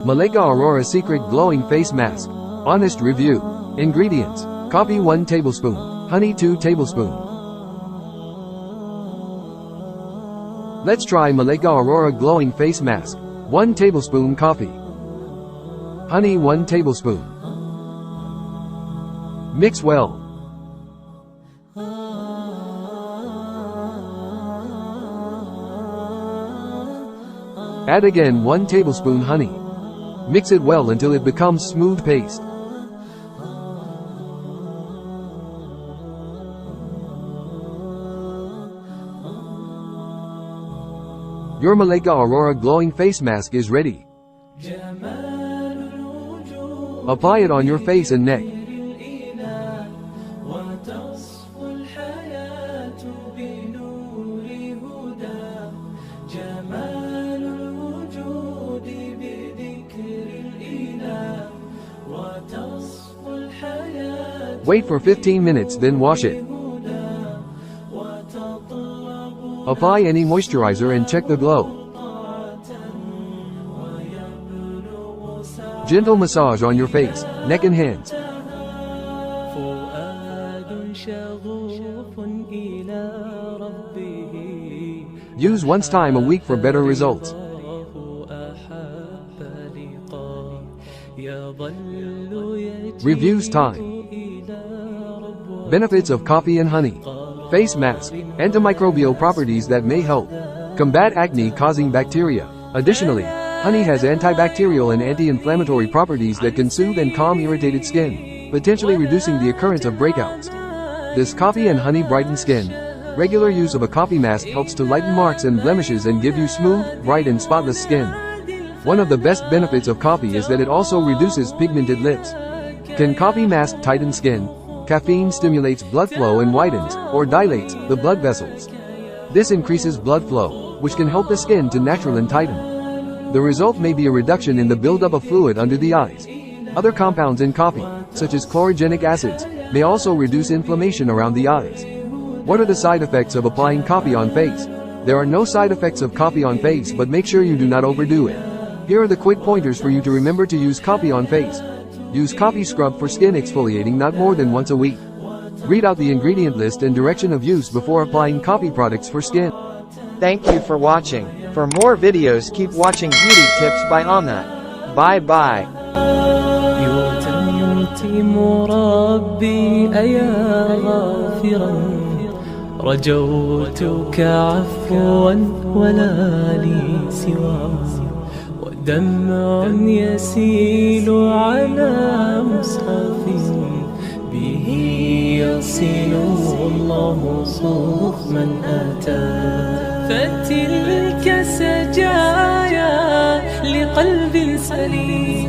Malaika Arora Secret Glowing Face Mask. Honest review. Ingredients. Coffee 1 tablespoon. Honey 2 tablespoon. Let's try Malaika Arora Glowing Face Mask. 1 tablespoon coffee. Honey 1 tablespoon. Mix well. Add again 1 tablespoon honey. Mix it well until it becomes smooth paste. Your Malaika Arora Glowing Face Mask is ready. Apply it on your face and neck. Wait for 15 minutes, then wash it. Apply any moisturizer and check the glow. Gentle massage on your face, neck and hands. Use once time a week for better results. Reviews time. Benefits of coffee and honey. Face mask. Antimicrobial properties that may help combat acne-causing bacteria. Additionally, honey has antibacterial and anti-inflammatory properties that can soothe and calm irritated skin, potentially reducing the occurrence of breakouts. This coffee and honey brighten skin. Regular use of a coffee mask helps to lighten marks and blemishes and give you smooth, bright and spotless skin. One of the best benefits of coffee is that it also reduces pigmented lips. Can coffee mask tighten skin? Caffeine stimulates blood flow and widens, or dilates, the blood vessels. This increases blood flow, which can help the skin to natural and tighten. The result may be a reduction in the buildup of fluid under the eyes. Other compounds in coffee, such as chlorogenic acids, may also reduce inflammation around the eyes. What are the side effects of applying coffee on face? There are no side effects of coffee on face, but make sure you do not overdo it. Here are the quick pointers for you to remember to use coffee on face. Use coffee scrub for skin exfoliating not more than once a week. Read out the ingredient list and direction of use before applying coffee products for skin. Thank you for watching. For more videos, keep watching Beauty Tips by Amna. Bye bye. رجوتك عفوا ولا لي سواه ودمع يسيل على مصحف به يصل الله صوف من أتى فتلك سجايا لقلب سليم.